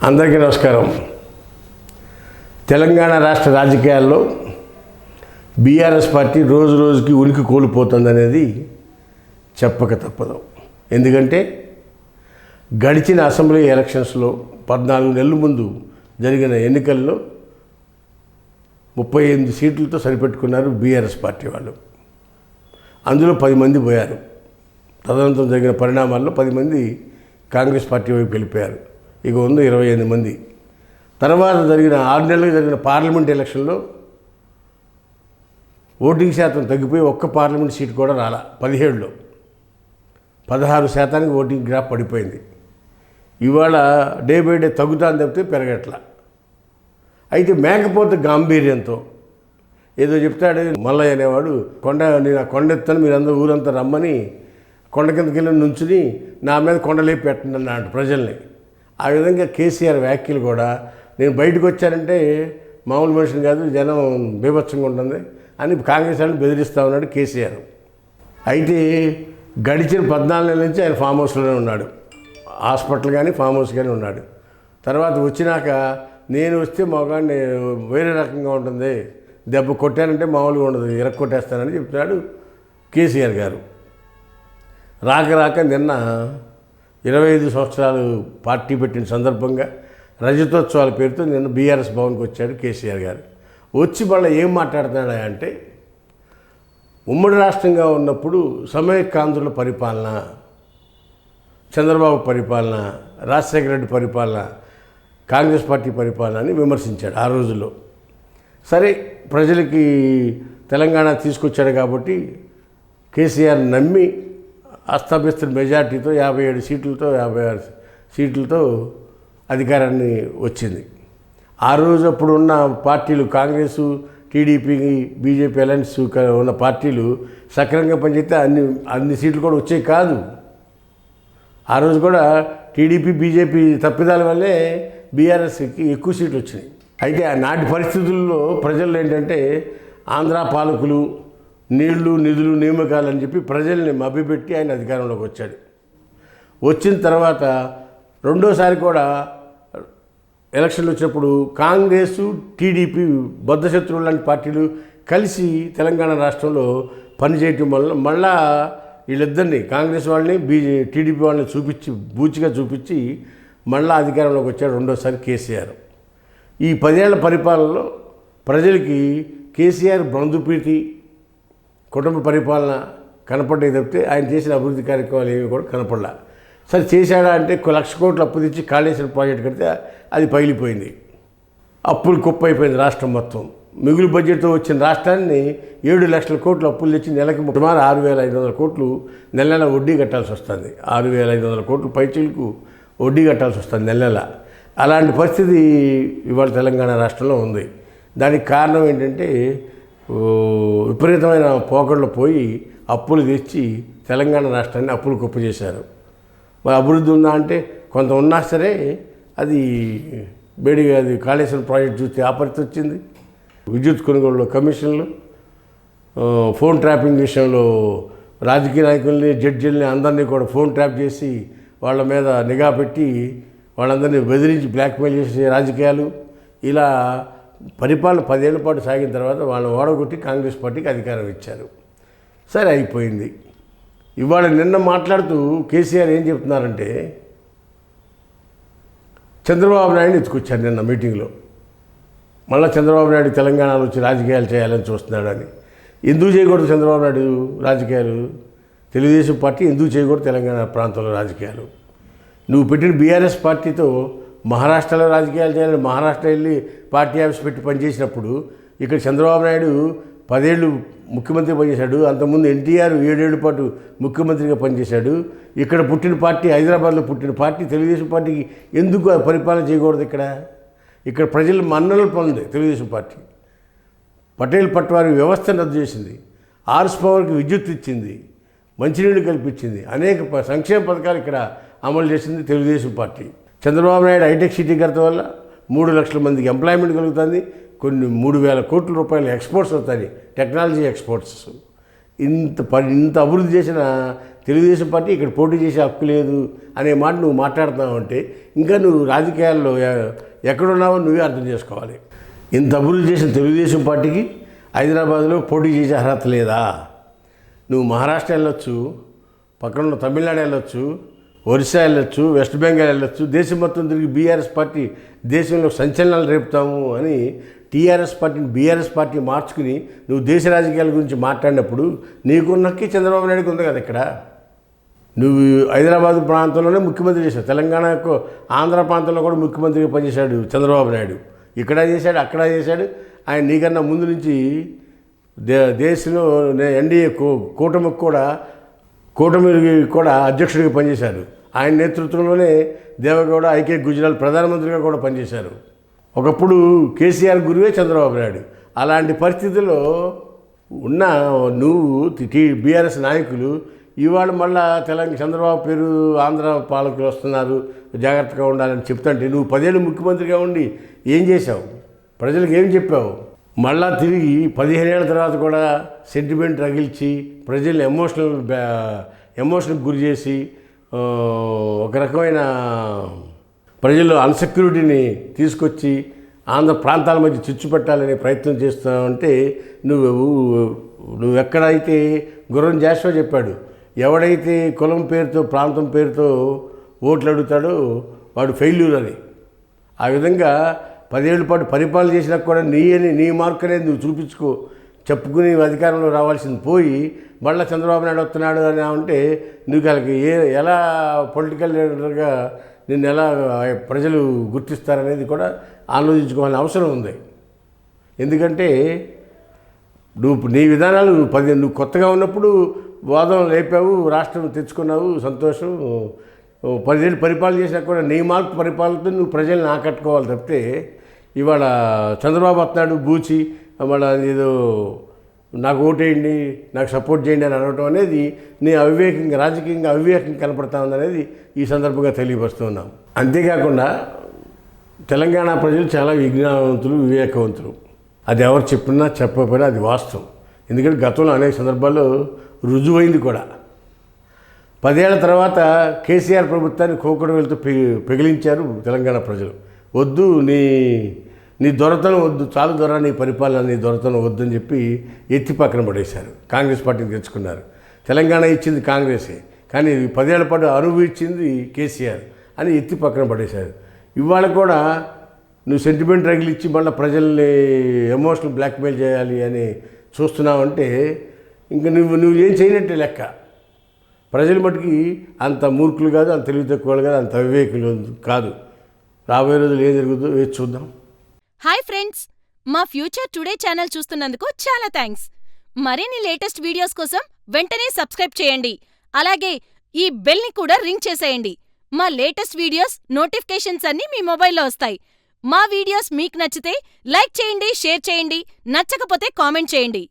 అందరికీ నమస్కారం. తెలంగాణ రాష్ట్ర రాజకీయాల్లో బీఆర్ఎస్ పార్టీ రోజు రోజుకి ఉనికి కోల్పోతుందనేది చెప్పక తప్పదు. ఎందుకంటే గడిచిన అసెంబ్లీ ఎలక్షన్స్లో 14 నెలల ముందు జరిగిన ఎన్నికల్లో 38 సీట్లతో సరిపెట్టుకున్నారు బీఆర్ఎస్ పార్టీ వాళ్ళు. అందులో 10 మంది పోయారు. తదనంతరం జరిగిన పరిణామాల్లో 10 మంది కాంగ్రెస్ పార్టీ వైపు వెళ్ళిపోయారు. ఇక ఉంది 28 మంది. తర్వాత జరిగిన 6 నెలలకు జరిగిన పార్లమెంట్ ఎలక్షన్లో ఓటింగ్ శాతం తగ్గిపోయి ఒక్క పార్లమెంట్ సీట్ కూడా రాలా. 17లో 16% ఓటింగ్ గ్రాఫ్ పడిపోయింది. ఇవాళ డే బై డే తగ్గుతాను తప్పితే పెరగట్లా. అయితే మేకపోతే గాంభీర్యంతో ఏదో చెప్తాడు మల్లయ్య అనేవాడు, నేను ఆ కొండ ఎత్తాను, మీరందరూ ఊరంతా రమ్మని కొండ కిందకి వెళ్ళి నుంచుని నా మీద కొండలేపి పెట్టండి అన్నాడు ప్రజల్ని. ఆ విధంగా కేసీఆర్ వ్యాఖ్యలు కూడా, నేను బయటకు వచ్చానంటే మామూలు మనిషిని కాదు, జనం బీభత్సంగా ఉంటుంది అని కాంగ్రెస్ వాళ్ళని బెదిరిస్తూ ఉన్నాడు కేసీఆర్. అయితే గడిచిన 14 నెలల నుంచి ఆయన ఫామ్ హౌస్లోనే ఉన్నాడు. హాస్పిటల్ కానీ ఫామ్ హౌస్ కానీ ఉన్నాడు. తర్వాత వచ్చినాక నేను వస్తే మగాడిని వేరే రకంగా ఉంటుంది, దెబ్బ కొట్టానంటే మామూలుగా ఉండదు, కొట్టేస్తానని చెప్తున్నాడు కేసీఆర్ గారు. రాక నిన్న 25 సంవత్సరాలు పార్టీ పెట్టిన సందర్భంగా రజతోత్సవాల పేరుతో నిన్న బీఆర్ఎస్ భవన్కి వచ్చాడు కేసీఆర్ గారు. వచ్చి మళ్ళీ ఏం మాట్లాడుతున్నాడు అంటే, ఉమ్మడి రాష్ట్రంగా ఉన్నప్పుడు సమైక్యాంధ్రుల పరిపాలన, చంద్రబాబు పరిపాలన, రాజశేఖర రెడ్డి పరిపాలన, కాంగ్రెస్ పార్టీ పరిపాలన అని విమర్శించాడు ఆ రోజుల్లో. సరే, ప్రజలకి తెలంగాణ తీసుకొచ్చాడు కాబట్టి కేసీఆర్ నమ్మి అస్తవ్యస్త మెజార్టీతో 57 సీట్లతో 56 సీట్లతో అధికారాన్ని వచ్చింది. ఆ రోజు అప్పుడు ఉన్న పార్టీలు కాంగ్రెస్, టీడీపీ, బీజేపీ అలయన్స్ ఉన్న పార్టీలు సక్రమంగా పనిచేస్తే అన్ని సీట్లు కూడా వచ్చేవి కాదు. ఆ రోజు కూడా టీడీపీ, బీజేపీ తప్పిదాల వల్లే బీఆర్ఎస్కి ఎక్కువ సీట్లు వచ్చినాయి. అయితే ఆ నాటి పరిస్థితుల్లో ప్రజలు ఏంటంటే, ఆంధ్ర పాలకులు నీళ్లు, నిధులు, నియామకాలు అని చెప్పి ప్రజల్ని మభ్యపెట్టి ఆయన అధికారంలోకి వచ్చాడు. వచ్చిన తర్వాత రెండోసారి కూడా ఎలక్షన్లు వచ్చినప్పుడు కాంగ్రెస్, టీడీపీ బద్ధశత్రువులు లాంటి పార్టీలు కలిసి తెలంగాణ రాష్ట్రంలో పనిచేయటం వల్ల మళ్ళా వీళ్ళిద్దరిని, కాంగ్రెస్ వాళ్ళని టీడీపీ వాళ్ళని బూచిగా చూపించి మళ్ళా అధికారంలోకి వచ్చాడు రెండోసారి కేసీఆర్. ఈ 10 ఏళ్ల పరిపాలనలో ప్రజలకి కేసీఆర్ బంధుప్రీతి, కుటుంబ పరిపాలన కనపడ్డాయి తప్పితే ఆయన చేసిన అభివృద్ధి కార్యక్రమాలు ఏమి కూడా కనపడలా. సరే, చేశాడా అంటే 1,00,000 కోట్లు అప్పు తెచ్చి కాళేశ్వరం ప్రాజెక్ట్ కడితే అది పగిలిపోయింది. అప్పులు కుప్ప అయిపోయింది రాష్ట్రం మొత్తం. మిగులు బడ్జెట్తో వచ్చిన రాష్ట్రాన్ని 7 లక్షల కోట్లు అప్పులు తెచ్చి నెలకి సుమారు 6,500 కోట్లు నెల వడ్డీ కట్టాల్సి వస్తుంది. 6,500 కోట్లు పైచీలకు వడ్డీ కట్టాల్సి వస్తుంది నెల. అలాంటి పరిస్థితి ఇవాళ తెలంగాణ రాష్ట్రంలో ఉంది. దానికి కారణం ఏంటంటే, విపరీతమైన పోకళ్ళు పోయి అప్పులు తెచ్చి తెలంగాణ రాష్ట్రాన్ని అప్పులు కుప్ప చేశారు. మరి అభివృద్ధి ఉందా అంటే కొంత ఉన్నా సరే అది బేడిగా, అది కాళేశ్వరం ప్రాజెక్ట్ చూస్తే ఆ పరిస్థితి వచ్చింది. విద్యుత్ కొనుగోలులో కమిషన్లు, ఫోన్ ట్రాపింగ్ విషయంలో రాజకీయ నాయకుల్ని, జడ్జిల్ని అందరినీ కూడా ఫోన్ ట్రాప్ చేసి వాళ్ళ మీద నిఘా పెట్టి వాళ్ళందరినీ బెదిరించి బ్లాక్మెయిల్ చేసే రాజకీయాలు, ఇలా పరిపాలన 10 ఏళ్ల పాటు సాగిన తర్వాత వాళ్ళని ఓడగొట్టి కాంగ్రెస్ పార్టీకి అధికారం ఇచ్చారు. సరే, అయిపోయింది. ఇవాళ నిన్న మాట్లాడుతూ కేసీఆర్ ఏం చెప్తున్నారంటే, చంద్రబాబు నాయుడు ఎత్తుకొచ్చారు నిన్న మీటింగ్లో. మళ్ళీ చంద్రబాబు నాయుడు తెలంగాణలో వచ్చి రాజకీయాలు చేయాలని చూస్తున్నాడని. ఎందుకు చేయకూడదు చంద్రబాబు నాయుడు రాజకీయాలు? తెలుగుదేశం పార్టీ ఎందుకు చేయకూడదు తెలంగాణ ప్రాంతంలో రాజకీయాలు? నువ్వు పెట్టిన బీఆర్ఎస్ పార్టీతో మహారాష్ట్రలో రాజకీయాలు చేయాలని మహారాష్ట్ర వెళ్ళి పార్టీ ఆఫీస్ పెట్టి పనిచేసినప్పుడు, ఇక్కడ చంద్రబాబు నాయుడు 10 ఏళ్ళు ముఖ్యమంత్రి పనిచేశాడు. అంతకుముందు ఎన్టీఆర్ 7 ఏళ్ల పాటు ముఖ్యమంత్రిగా పనిచేశాడు. ఇక్కడ పుట్టిన పార్టీ, హైదరాబాద్లో పుట్టిన పార్టీ తెలుగుదేశం పార్టీకి ఎందుకు పరిపాలన చేయకూడదు? ఇక్కడ ప్రజల మన్ననలు పొందింది తెలుగుదేశం పార్టీ. పటేల్ పట్వారి వ్యవస్థను రద్దు చేసింది, హార్స్ పవర్కి విద్యుత్ ఇచ్చింది, మంచినీళ్ళు కల్పించింది, అనేక సంక్షేమ పథకాలు ఇక్కడ అమలు చేసింది Telugudesam party. Chandrababu Naidu hi-tech city కడత వల్ల 3 లక్షల మందికి ఎంప్లాయ్మెంట్ కలుగుతుంది. కొన్ని 3,000 కోట్ల రూపాయలు ఎక్స్పోర్ట్స్ అవుతాయి, టెక్నాలజీ ఎక్స్పోర్ట్స్. ఇంత అభివృద్ధి చేసిన తెలుగుదేశం పార్టీ ఇక్కడ పోటీ చేసే హక్కు లేదు అనే మాట నువ్వు మాట్లాడుతున్నావు అంటే ఇంకా నువ్వు రాజకీయాల్లో ఎక్కడున్నావో నువ్వే అర్థం చేసుకోవాలి. ఇంత అభివృద్ధి చేసిన తెలుగుదేశం పార్టీకి హైదరాబాద్లో పోటీ చేసే అర్హత లేదా? నువ్వు మహారాష్ట్ర వెళ్ళొచ్చు, పక్కన తమిళనాడు వెళ్ళొచ్చు, ఒరిస్సా వెళ్ళొచ్చు, వెస్ట్ బెంగాల్ వెళ్ళొచ్చు, దేశం మొత్తం తిరిగి బీఆర్ఎస్ పార్టీ దేశంలో సంచలనాలు రేపుతాము అని టీఆర్ఎస్ పార్టీని బీఆర్ఎస్ పార్టీ మార్చుకుని నువ్వు దేశ రాజకీయాల గురించి మాట్లాడినప్పుడు నీకున్నక్కి చంద్రబాబు నాయుడుకి ఉంది కదా. ఇక్కడ నువ్వు హైదరాబాద్ ప్రాంతంలోనే ముఖ్యమంత్రి చేశావు, తెలంగాణకు ఆంధ్ర ప్రాంతంలో కూడా ముఖ్యమంత్రిగా పనిచేశాడు చంద్రబాబు నాయుడు. ఇక్కడ చేశాడు, అక్కడ చేశాడు. ఆయన నీకన్నా ముందు నుంచి దేశంలో ఎన్డీఏ కూటమికి కూడా అధ్యక్షుడిగా పనిచేశారు. ఆయన నేతృత్వంలోనే దేవగౌడ ఐకే గుజరాల్ ప్రధానమంత్రిగా కూడా పనిచేశారు. ఒకప్పుడు కేసీఆర్ గురువే చంద్రబాబు నాయుడు. అలాంటి పరిస్థితుల్లో ఉన్న నువ్వు బీఆర్ఎస్ నాయకులు ఇవాళ మళ్ళా చంద్రబాబు పేరు ఆంధ్ర పాలకులు వస్తున్నారు, జాగ్రత్తగా ఉండాలని చెప్తుంటే నువ్వు 10 ఏళ్ళు ముఖ్యమంత్రిగా ఉండి ఏం చేశావు? ప్రజలకు ఏం చెప్పావు? మళ్ళా తిరిగి 15 ఏళ్ళ తర్వాత కూడా సెంటిమెంట్ రగిల్చి ప్రజల్ని ఎమోషనల్ గురి చేసి ఒక రకమైన ప్రజల్లో అన్సెక్యూరిటీని తీసుకొచ్చి ఆంధ్ర ప్రాంతాల మధ్య చిచ్చు పెట్టాలనే ప్రయత్నం చేస్తావంటే నువ్వు ఎక్కడైతే గుర్రం జాషువా చెప్పాడు, ఎవడైతే కులం పేరుతో ప్రాంతం పేరుతో ఓట్లు అడుగుతాడో వాడు ఫెయిల్యూర్ అని. ఆ విధంగా 10 ఏళ్ళ పాటు పరిపాలన చేసినా కూడా నీ మార్క్ అనేది నువ్వు చెప్పుకుని అధికారంలో రావాల్సింది పోయి మళ్ళీ చంద్రబాబు నాయుడు వస్తున్నాడు అని అంటే నువ్వు వాళ్ళకి ఎలా పొలిటికల్ లీడర్గా నిన్ను ఎలా ప్రజలు గుర్తిస్తారనేది కూడా ఆలోచించుకోవాల్సిన అవసరం ఉంది. ఎందుకంటే నీ విధానాలు నువ్వు కొత్తగా ఉన్నప్పుడు వాదం లేపావు, రాష్ట్రం తెచ్చుకున్నావు, సంతోషం. 10 ఏళ్ళు పరిపాలన చేసినా కూడా నీ మార్క్ పరిపాలనతో నువ్వు ప్రజల్ని ఆకట్టుకోవాలి తప్పితే ఇవాళ చంద్రబాబు వస్తున్నాడు బూచి మళ్ళీ ఏదో నాకు ఓటేయండి, నాకు సపోర్ట్ చేయండి అని అనడం అనేది నీ రాజకీయంగా అవివేకంగా కనపడతా ఉందనేది ఈ సందర్భంగా తెలియపరుస్తున్నాం. అంతేకాకుండా తెలంగాణ ప్రజలు చాలా విజ్ఞానవంతులు, వివేకవంతులు. అది ఎవరు చెప్పినా చెప్పకపోయినా అది వాస్తవం. ఎందుకంటే గతంలో అనేక సందర్భాల్లో రుజువైంది కూడా. 10 ఏళ్ల తర్వాత కేసీఆర్ ప్రభుత్వాన్ని కోకడవేలుతో పెగిలించారు తెలంగాణ ప్రజలు. వద్దు నీ దొరతనం వద్దు, చాలు దొర, నీ పరిపాలన, నీ దొరతనం వద్దని చెప్పి ఎత్తి పక్కన పడేశారు. కాంగ్రెస్ పార్టీని తెచ్చుకున్నారు. తెలంగాణ ఇచ్చింది కాంగ్రెసే, కానీ 10 ఏళ్ల పాటు అనుభవించింది కేసీఆర్ అని ఎత్తి పక్కన పడేశారు. ఇవాళ కూడా నువ్వు సెంటిమెంట్ రగిలిచ్చి మళ్ళీ ప్రజల్ని ఎమోషనల్ బ్లాక్మెయిల్ చేయాలి అని చూస్తున్నావంటే ఇంకా నువ్వు ఏం చేయనట్టే లెక్క. ప్రజల మటుకి అంత మూర్ఖులు కాదు, అంత తెలివి తక్కువలు కాదు, అంత అవివేకులు కాదు. రాబోయే రోజులు ఏం జరుగుతుందో వేచి చూద్దాం. హాయ్ ఫ్రెండ్స్, మా ఫ్యూచర్ టుడే ఛానల్ చూస్తున్నందుకు చాలా థ్యాంక్స్. మరిన్ని లేటెస్ట్ వీడియోస్ కోసం వెంటనే సబ్స్క్రైబ్ చేయండి. అలాగే ఈ బెల్ని కూడా రింగ్ చేసేయండి. మా లేటెస్ట్ వీడియోస్ నోటిఫికేషన్స్ అన్నీ మీ మొబైల్లో వస్తాయి. మా వీడియోస్ మీకు నచ్చితే లైక్ చేయండి, షేర్ చేయండి, నచ్చకపోతే కామెంట్ చేయండి.